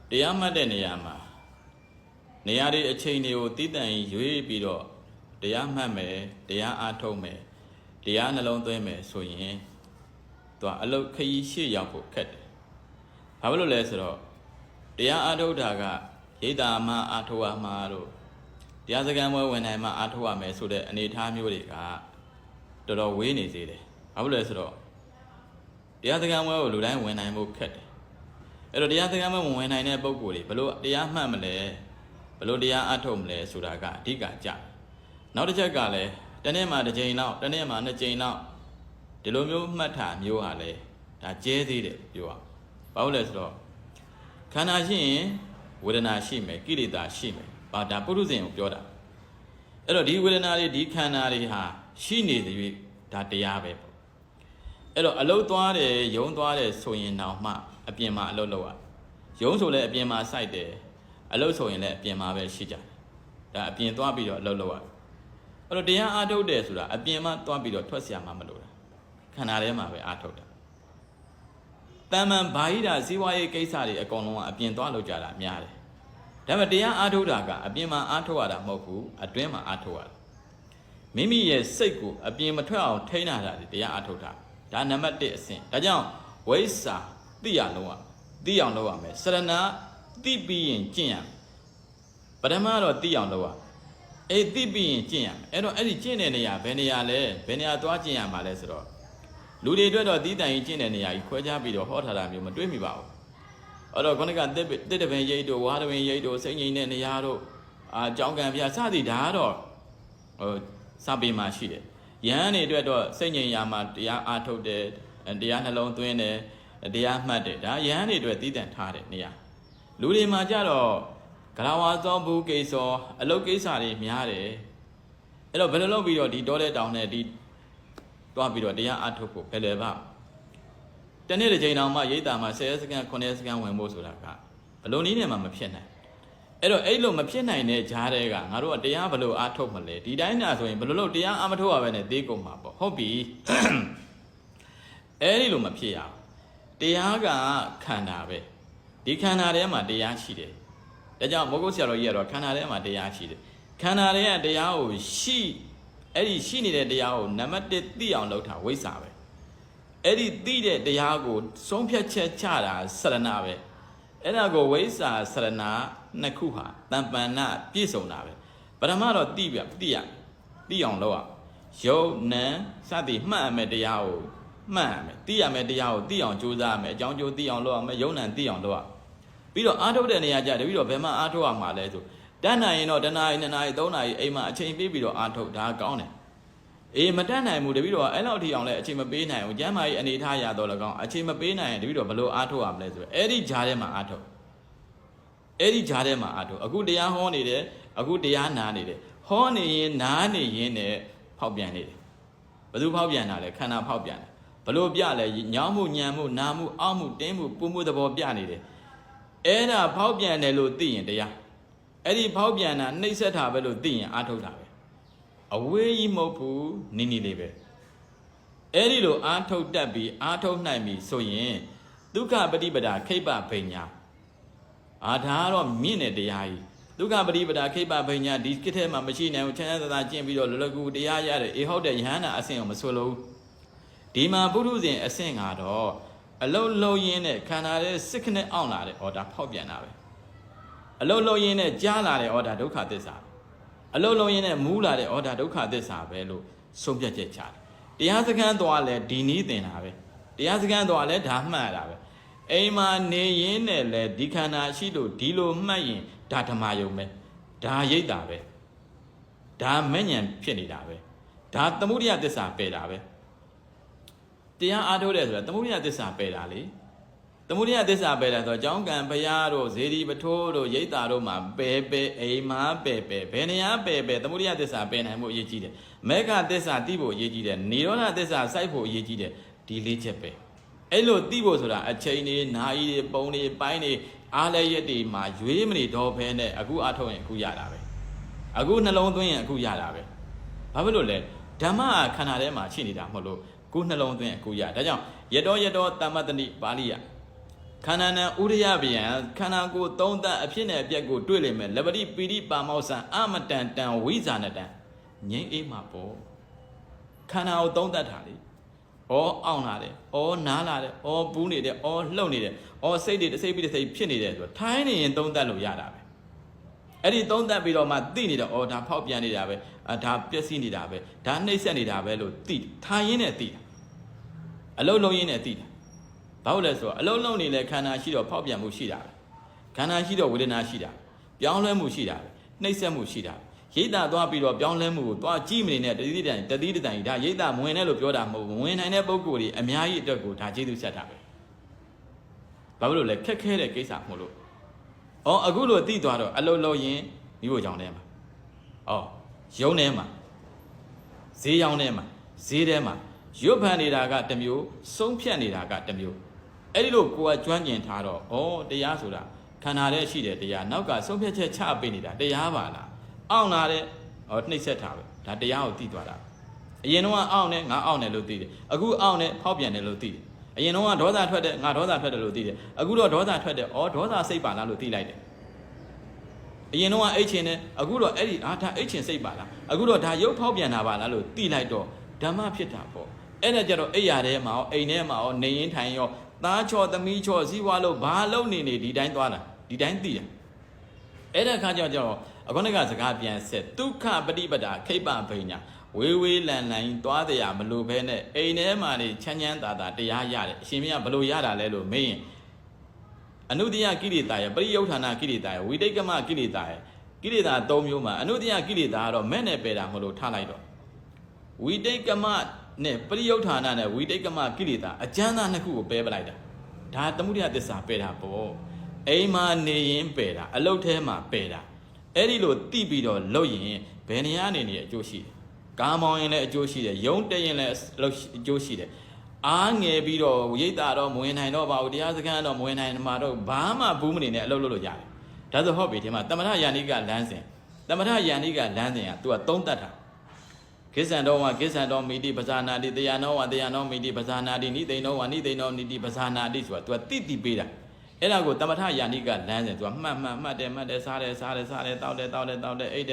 တရားမှတ်တဲ့နေရာမှာနေရာတွေအချိန်တွေကိုတည်တံ့ရွေးပြီးတော့တရားမှတ်မယ်တရားအားထုတ်မယ်တရားနှလုံးသွင်းမယ်ဆိုရင်သူကအလုတ်ခရီးရှေ့ရောက်ဖို့ခက်တယ်။ဘာလို့လဲဆိုတော့တရားအားထုတ်တာကရိတ်တာမှအားထုတ်ရမှာတို့တရားစခန်းဝင်နိုင်မှအားထုတ်ရမယ်ဆိုတဲ့အနေအထားမျိုးတွေကတော်တော်ဝေးနေသေးတယ်။ဘာလို့လဲဆိုတော့တရားစခန်းကိုလူတိုင်းဝင်နိုင်ဖို့ခက်တယ်။အဲ့တော့တရားစခန်းဝင်နိုင်တဲ့ပုံကိုယ်တွေဘလို့တရားမှတ်မလဲဘလို့တရားအားထုတ်မလဲဆိုတာကအဓိကကြ။နောက်တစ်ချက်ကလည်းတနေ့မှတစ်ချိန်လောက်တနေ့မှနှစ်ချိန်လောက်ဒီလိုမျိုးမှတ်တာမျိုးဟာလေဒါကျဲသေးတယ်ပြောရ။ဘာလို့လဲဆိုတော့ခန္ဓာရှိရင်ဝေဒနာရှိမယ်ကိလေသာရှိမယ်။ဒါပုထုဇဉ်ကိုပြောတာ။အဲ့တော့ဒီဝေဒနာတွေဒီခန္ဓာတွေဟာရှိနေသေး၍ဒါတရားပဲပေါ့။အဲ့တော့အလုတ်သွားတယ်ယုံသွားတယ်ဆိုရင်တော့မှအပြင်မှာအလုတ်လောက်ရ။ယုံဆိုလည်းအပြင်မှာစိုက်တယ်အလုတ်ဆိုရင်လည်းအပြင်မှာပဲရှိကြတယ်။ဒါအပြင်သွားပြီးတော့အလုတ်လောက်ရ။အဲ့တော့တရားအားထုတ်တယ်ဆိုတာအပြင်မှာသွားပြီးတော့ထွက်เสียမှာမလို့တာ။ခန္ဓာထဲမှာပဲအားထုတ်တာ။တမန်ဘာဟိတာဇီဝရေးကိစ္စတွေအကုန်လုံးကအပြင်သွားလောက်ကြတာများတယ်။ဒါပေမဲ့တရားအားထုတ်တာကအပြင်မှာအားထုတ်ရတာမဟုတ်ဘူးအတွင်းမှာအားထုတ်ရတာ။မိမိရဲ့စိတ်ကိုအပြင်မထွက်အောင်ထိန်းထားတာတရားအားထုတ်တာ။ဒါနံပါတ်1အဆင့်။ဒါကြောင့်ဝိဇ္ဇာသိရလုံးအောင်သိအောင်လုပ်ရမယ်။စရဏသိပြီးရင်ကျင့်ရမယ်။ပထမတော့သိအောင်လုပ်ရ။သိပြီးရင်ကျင့်ရမယ်။အဲ့တော့အဲ့ဒီကျင့်တဲ့နေရာဘယ်နေရာလဲ။ဘယ်နေရာသွားကျင့်ရမှာလဲဆိုတော့လူတွေအတွက်တော့တီးတန်ကြီးကျင့်တဲ့နေရာကြီးခွဲခြားပြီးတော့ဟောထားတာမျိုးမတွေ့မိပါဘူး။အဲ့တော့ခொနကတစ်တပင်ရိတ်တို့ဝါတပင်ရိတ်တို့စိတ်ငြိမ်တဲ့နေရာတို့ကြောင်းကံပြစသည်ဒါကတော့စာပေမှာရှိတယ်။ယဟန်တွေအတွက်တော့စိတ်ငြိမ်ရာမှာတရားအားထုတ်တယ်တရားနှလုံးသွင်းတယ်တရားမှတ်တယ်ဒါယဟန်တွေအတွက်တီးတန်ထားတဲ့နေရာလူတွေမှာကြတော့ဂရဝါသောဘူးကိစ္စအလုတ်ကိစ္စတွေများတယ်။အဲ့တော့ဘယ်လိုလုပ်ပြီးတော့ဒီတောတဲ့တောင်နဲ့ဒီသွားပြီးတော့တရားအားထုတ်ဖို့ဘယ်လဲပါတနေ့တစ်ချိန်တောင်မှရိတ်တာမှာ10စက္ကန့်9စက္ကန့်ဝင်ဖို့ဆိုတာကအလုံးနည်းနဲ့မှမဖြစ်နိုင်အဲ့တော့အဲ့လိုမဖြစ်နိုင်တဲ့ဂျားတွေကငါတို့ကတရားဘယ်လိုအားထုတ်မလဲဒီတိုင်းနာဆိုရင်ဘယ်လိုလုပ်တရားအားမထုတ်ရဘဲနဲ့သေးကုန်မှာပေါ့ဟုတ်ပြီအဲ့ဒီလိုမဖြစ်ရဘူးတရားကခန္ဓာပဲဒီခန္ဓာထဲမှာတရားရှိတယ်ဒါကြောင့်မိုးကုတ်ဆရာတော်ကြီးကတော့ခန္ဓာထဲမှာတရားရှိတယ်ခန္ဓာထဲကတရားကိုအဲ့ဒီရှိနေတဲ့တရားကိုနံပါတ်1သိအောင်လုပ်တာဝိဇ္ဇာပဲအဲ့ဒီသိတဲ့တရားကိုဆုံးဖြတ်ချက်ချတာစရဏပဲအဲ့ဒါကိုဝိဇ္ဇာစရဏနှစ်ခုဟာတမ္ပန္နပြည့်စုံတာပဲပထမတော့သိအောင်လုပ်ရယုတ်နံစသည်မှတ်အမယ်တရားကိုမှတ်ရမယ်သိရမယ်တရားကိုသိအောင်ကြိုးစားရမယ်အကြောင်းကျိုးသိအောင်လုပ်ရမယ်ယုတ်နံသိအောင်လုပ်ရပြီးတော့အားထုတ်တဲ့နေရာကြတယ်ပြီးတော့ဘယ်မှာအားထုတ်ရမှာလဲဆိုတန်းနိုင်ရင်တော့တနာရီ2နာရီ3နာရီအိမ်မှာအချိန်ပေးပြီးတော့အားထုတ်ဒါကောင်းတယ်မတန်းနိုင်ဘူးတပည့်တော်အဲ့လောက်ထိအောင်လဲအချိန်မပေးနိုင်ဘူးကျမ်းမာရေးအနေထားရတော့လည်းကောင်းအချိန်မပေးနိုင်ရင်တပည့်တော်ဘယ်လိုအားထုတ်ရမလဲဆိုအဲ့ဒီဂျားထဲမှာအားထုတ်အခုတရားဟောနေတယ်အခုတရားနာနေတယ်ဟောနေရင်နားနေရင်နဲ့ဖောက်ပြန်နေတယ်ဘယ်သူဖောက်ပြန်တာလဲခန္ဓာဖောက်ပြန်တယ်ဘလို့ပြလဲညောင်းမှုညံမှုနာမှုအောက်မှုတင်းမှုပူမှုသဘောပြနေတယ်အဲ့ဒါဖောက်ပြန်တယ်လို့သိရင်တရားအဲ့ဒီဖောက်ပြန်တာနှိမ့်ဆက်တာပဲလို့သိရင်အားထုတ်တာပဲအဝေးကြီးမဟုတ်ဘူးနိနိလေးပဲအဲ့ဒီလိုအားထုတ်တတ်ပြီးအားထုတ်နိုင်ပြီဆိုရင်ဒုက္ခပฏิပဒါခိပ္ပဗိညာဒါကတော့မြင့်တဲ့တရားကြီးဒုက္ခပฏิပဒါခိပ္ပဗိညာဒီကိထဲမှာမရှိနိုင်ဘူးချမ်းသာသာကျင့်ပြီးတော့လောလောကူတရားရတယ်ဟုတ်တဲ့ယဟန္တာအဆင့်ကိုမဆိုလို့ဒီမှာပုထုဇဉ်အဆင့်ကတော့အလုံးလုံးရင်းနဲ့ခန္ဓာရဲ့စိတ်ခနဲ့အောင်လာတဲ့ဒါဖောက်ပြန်တာပဲအလုံးလုံးရင်းနဲ့ကြားလာတဲ့ဒါဒုက္ခသစ္စာအလုံးလုံးရင်းနဲ့မူးလာတဲ့ဒါဒုက္ခသစ္စာပဲလို့ဆုံးဖြတ်ချက်ချတယ်တရားစခန်းသွားလဲဒီနည်းသင်တာပဲတရားစခန်းသွားလဲဒါမှတ်ရတာပဲအိမ်မှာနေရင်းနဲ့လဲဒီခန္ဓာရှိလို့ဒီလိုမှတ်ရင်ဒါဓမ္မယုံပဲဒါရိတ်တာပဲဒါမဲ့ဉဏ်ဖြစ်နေတာပဲဒါသမုဒိယသစ္စာပယ်တာပဲတရားအားထုတ်တယ်ဆိုတာသမုဒိယသစ္စာပယ်တာလေသမုဒိယသစ္စာပယ်တာဆိုတော့ကျောင်းကံဘုရားတို့ဇေဒီပထိုးတို့ရိတ်တာတို့မှာပယ်အိမ်မှာပယ်ဘယ်နေရာပယ်သမုဒိယသစ္စာပယ်နိုင်ဖို့အရေးကြီးတယ်မေဃသစ္စာသိဖို့အရေးကြီးတယ်နိရောဓသစ္စာစိုက်ဖို့အရေးကြီးတယ်ဒီလေးချက်ပဲအဲ့လိုသိဖို့ဆိုတာအချိန်တွေနာရီတွေပုံတွေပိုင်းတွေအားလည်းရက်တွေမှာရွေးမနေတော့ဘဲနဲ့အခုအားထုတ်ရင်အခုရတာပဲအခုနှလုံးသွင်းရင်အခုရတာပဲဘာဖြစ်လို့လဲဓမ္မခန္ဓာထဲမှာရှိနေတာမဟုတ်လို့ကိုယ်နှလုံးသွင်းအခုရဒါကြောင့်ယတောတမ္မတနိပါဠိယ ခန္ဓာနံဥရိယဗျံခန္ဓာကိုယ်သုံးသပ်အဖြစ်နဲ့အပျက်ကိုတွေ့လိမ့်မယ်လပတိပိရိပါမောဆံအမတန်တန်ဝိဇာနတံငြိမ်းအေးမှာပေါ့ခန္ဓာကိုသုံးသပ်တာလေဩအောင်လာတယ်ဩနားလာတယ်ဩပူးနေတယ်ဩလှုပ်နေတယ်ဩစိတ်တွေတစ်စိတ်ပြီးတစ်စိတ်ဖြစ်နေတယ်ဆိုတော့ထိုင်းနေရင်သုံးသပ်လို့ရတာပဲအဲ့ဒီသုံးသပ်ပြီးတော့မှသိနေတော့ဩဒါဖောက်ပြန်နေတာပဲဒါပျက်စီးနေတာပဲဒါနှိမ့်ဆက်နေတာပဲလို့သိထိုင်ရင်းနဲ့သိတာအလုံးလုံးရင်းနဲ့သိတာဘာလို့လဲဆိုတော့အလုံးလုံးနေလဲခန္ဓာရှိတော့ဖောက်ပြန်မှုရှိတာပဲခန္ဓာရှိတော့ဝေဒနာရှိတာပြောင်းလဲမှုရှိတာပဲနှိမ့်ဆက်မှုရှိတာရိတ်တာသွားပြီးတော့ပြောင်းလဲမှုကိုသွားကြည့်မနေနဲ့တတိတန်ဒါရိတ်တာမဝင်နဲ့လို့ပြောတာမဟုတ်ဘူးဝင်နိုင်တဲ့ပုံကိုယ်တွေအများကြီးအတွက်ကိုဒါကျေးဇူးဆက်တာပဲဘာလို့လဲခက်ခဲတဲ့ကိစ္စမဟုတ်လို့အခုလိုသိသွားတော့အလုံးလုံးရင်မိဖို့ကြောင့်ထဲမှာရုံးထဲမှာဈေးရောင်းထဲမှာဈေးထဲမှာရွတ်ဖန်နေတာကတစ်မျိုးဆုံးဖြတ်နေတာကတစ်မျိုးအဲ့ဒီလိုကိုယ်ကကျွမ်းကျင်ထားတော့တရားဆိုတာခန္ဓာထဲရှိတယ်တရားနောက်ကဆုံးဖြတ်ချက်ချပေးနေတာတရားပါလားအောင်လာတဲ့နှိမ့်ဆက်တာပဲဒါတရားကိုသိသွားတာအရင်တော့အောင်နဲ့ငါအောင်တယ်လို့သိတယ်အခုအောင်နဲ့ဖောက်ပြန်တယ်လို့သိတယ်အရင်တော့ဒေါသထွက်တယ်ငါဒေါသထွက်တယ်လို့သိတယ်အခုတော့ဒေါသထွက်တယ်ဒေါသစိတ်ပါလားလို့သိလိုက်တယ်အရင်တော့အိတ်ချင်တယ်အခုတော့အဲ့ဒီဒါအိတ်ချင်စိတ်ပါလားအခုတော့ဒါရုပ်ဖောက်ပြန်တာပါလားလို့သိလိုက်တော့ဓမ္မဖြစ်တာပေါ့အဲ့ဒါကြတော့အိယာထဲမှာအိမ်ထဲမှာနေရင်ထိုင်ရောသားချောသမီးချောစည်းဝါလို့ဘာလုံးနေဒီတိုင်းသွားတာဒီတိုင်းသိတာအဲ့ဒါခါကျတော့အခုနကစကားပြန်ဆက်ဒုက္ခပฏิပဒါခိပ္ပဗိညာဝေဝေလန်လန်သွားတရားမလို့ဘဲနဲ့အိမ်ထဲမှာနေချမ်းချမ်းသာသာတရားရတယ်အရှင်မြတ်ဘလို့ရတာလဲလို့မေးရင်အနုတ္တိယကိလေသာရဲ့ပရိယုဌာဏကိလေသာရဲ့ဝိတိတ်ကမကိလေသာရဲ့ကိလေသာ၃မျိုးမှာအနုတ္တိယကိလေသာကတော့မဲ့နဲ့ပယ်တာမလို့ထားလိုက်တော့ဝိတိတ်ကမနဲ့ပရိယုဌာဏနဲ့ဝိတိတ်ကမကိလေသာအကျမ်းသားနှစ်ခုကိုပယ်ပလိုက်တာဒါသမုဒယသစ္စာပယ်တာပေါ့အိမ်မှာနေရင်ပယ်တာအလုတ်ထဲမှာပယ်တာအဲ့ဒီလိုတိပြီးတော့လှုပ်ရင်ဘယ်နေရာနေအကျိုးရှိတယ်ကားမောင်းရင်လည်းအကျိုးရှိတယ်ယုံတက်ရင်လည်းအကျိုးရှိတယ်အားငယ်ပြီးတော့ရိတ်တာတော့မဝင်နိုင်တော့ပါဘူးတရားစခန်းတော့မဝင်နိုင်မှာတော့ဘာမှဘူးမနေနဲ့အလုပ်လုပ်လို့ရတယ်ဒါဆိုဟုတ်ပြီဒီမှာတမထယာနိကလမ်းစဉ်တမထယာနိကလမ်းစဉ်က तू ကသုံးတတ်တာကိစ္ဆံတော်ဝကိစ္ဆံတော်မိတိပဇာနာတိတရားနောဝတရားနောမိတိပဇာနာတိနိသိဏောဝနိသိဏောနိတိပဇာနာတိဆိုတာ तू ကတိပေးတာအဲ့ဒါကိုတမထယာနိကလမ်းစဉ် तू ကမှတ်တယ်စားတယ်တောက်တယ်အိတ်တ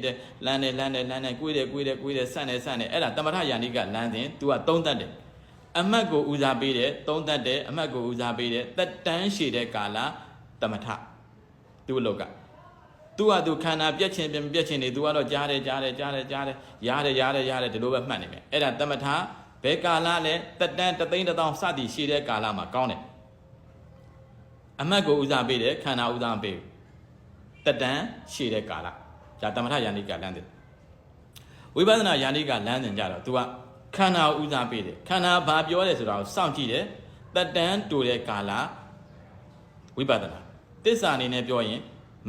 ယ်လမ်းတယ်ကွေးတယ်ဆန့်တယ်အဲ့ဒါတမထယာနိကလမ်းစဉ် तू ကသုံးတတ်တယ်အမတ်ကိုဦးစားပေးတယ်သုံးတတ်တယ်အမတ်ကိုဦးစားပေးတယ်တက်တန်းရှည်တဲ့ကာလတမထသူ့လောက်ကသူကသူခန္ဓာပြက်ချင်းပြက်ချင်းနေသူကတော့ကြားတယ်ရတယ်ဒီလိုပဲမှတ်နေမယ်အဲ့ဒါတမထဘယ်ကာလလဲတက်တန်းတသိန်းတစ်သောင်းစသည်ရှည်တဲ့ကာလမှာကောင်းတယ်အမတ်ကိုဦးစားပေးတယ်ခန္ဓာဦးစားပေးတက်တန်းရှည်တဲ့ကာလဒါတမထယာနိကလမ်းစဉ်ဝိပဿနာယာနိကလမ်းစဉ်ကြတော့ तू ကခန္ဓာကိုဦးစားပေးတယ်ခန္ဓာဘာပြောတယ်ဆိုတာကိုစောင့်ကြည့်တယ်တက်တန်းတူတဲ့ကာလဝိပဿနာသစ္စာအနေနဲ့ပြောရင်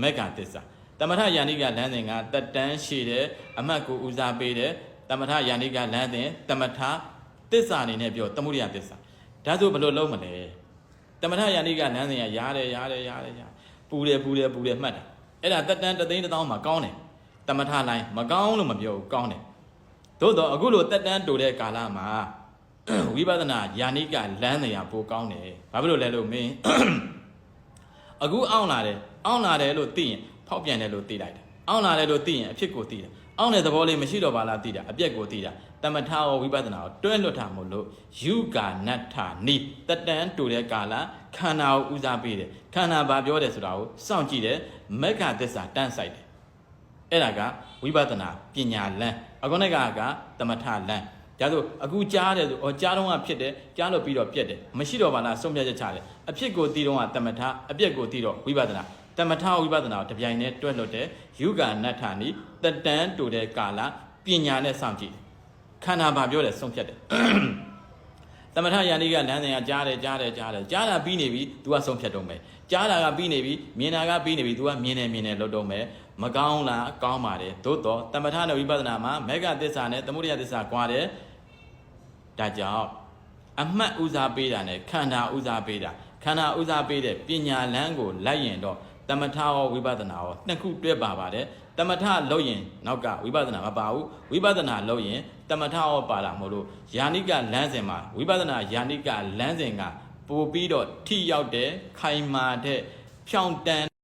မက္ခသစ္စာတမထယာနိကလမ်းစဉ်ကတက်တန်းရှည်တယ်အမှတ်ကိုဦးစားပေးတယ်တမထယာနိကလမ်းစဉ်တမထသစ္စာအနေနဲ့ပြောသမုဒယသစ္စာဒါဆိုဘယ်လိုလုပ်မလဲတမထယာနိကလမ်းစဉ်ကရတယ်ပူတယ်မှတ်တာအဲ့ဒါတက်တန်းတသိန်းတစ်သောင်းမှာကောင်းတယ်တမထလိုင်းမကောင်းလို့မပြောဘူးကောင်းတယ်သို့တော့အခုလိုတက်တန်းတူတဲ့ကာလမှာဝိပဿနာယာနိကလမ်းစဉ်ကပိုကောင်းတယ်ဘာဖြစ်လို့လဲလို့မင်းအခုအောင်လာတယ်လို့သိရင်ဖောက်ပြန်တယ်လို့သိလိုက်တယ်အောင်လာတယ်လို့သိရင်အဖြစ်ကိုသိတယ်အောင်တဲ့သဘောလေးမရှိတော့ပါလားသိတာအပြက်ကိုသိတာတမထဝိပဿနာကိုတွဲလွတ်တာမို့လို့ယူကာနတ္ထနိတက်တန်းတူတဲ့ကာလခန္ဓာကိုဦးစားပေးတယ်ခန္ဓာဘာပြောတယ်ဆိုတာကိုစောင့်ကြည့်တယ်မက္ခသစ္စာတန်းဆိုင်တယ်အဲ့ဒါကဝိပဿနာပညာလမ်းအခုနဲ့ကတမထလမ်းဒါဆိုအခုကြားတယ်ဆိုကြားတော့ဖြစ်တယ်ကြားလို့ပြီးတော့ပြက်တယ်မရှိတော့ပါလားဆုံးဖြတ်ချက်ချတယ်အဖြစ်ကိုသိတော့တမထအပြက်ကိုသိတော့ဝိပဿနာတမထဝိပဿနာကိုတပြိုင်တည်းတွဲလွတ်တယ်ယူကာနတ္ထနိတက်တန်းတူတဲ့ကာလပညာနဲ့စောင့်ကြည့်ခန္ဓာဘာပြောတယ်ဆုံးဖြတ်တယ်တမထယာနိကလမ်းစဉ်ကကြားတာပြီးနေပြီ तू ကဆုံးဖြတ်တော့မယ်ကြားတာကပြီးနေပြီမြင်တာကပြီးနေပြီ तू ကမြင်တယ်လို့တော့မယ်မကောင်းလားကောင်းပါတယ်သို့တော့တမထနဲ့ဝိပဿနာမှာမေဃသစ္စာနဲ့သမုဒယသစ္စာကွာတယ်ဒါကြောင့်အမှတ်ဦးစားပေးတာနဲ့ခန္ဓာဦးစားပေးတာခန္ဓာဦးစားပေးတဲ့ပညာလမ်းကိုလိုက်ရင်တော့တမထရောဝိပဿနာရောနှစ်ခုတွဲပါပါတယ်တမထလုပ်ရင်နောက်ကဝိပဿနာမပါဘူးဝိပဿနာလုပ်ရင်တမထရောပါတာမဟုတ်လို့ယာနိကလမ်းစဉ်မှာဝိပဿနာယာနိကလမ်းစဉ်က ပို့ပြီးတော့ထိရောက်တဲ့ခိုင်မာတဲ့ဖြောင့်တန်း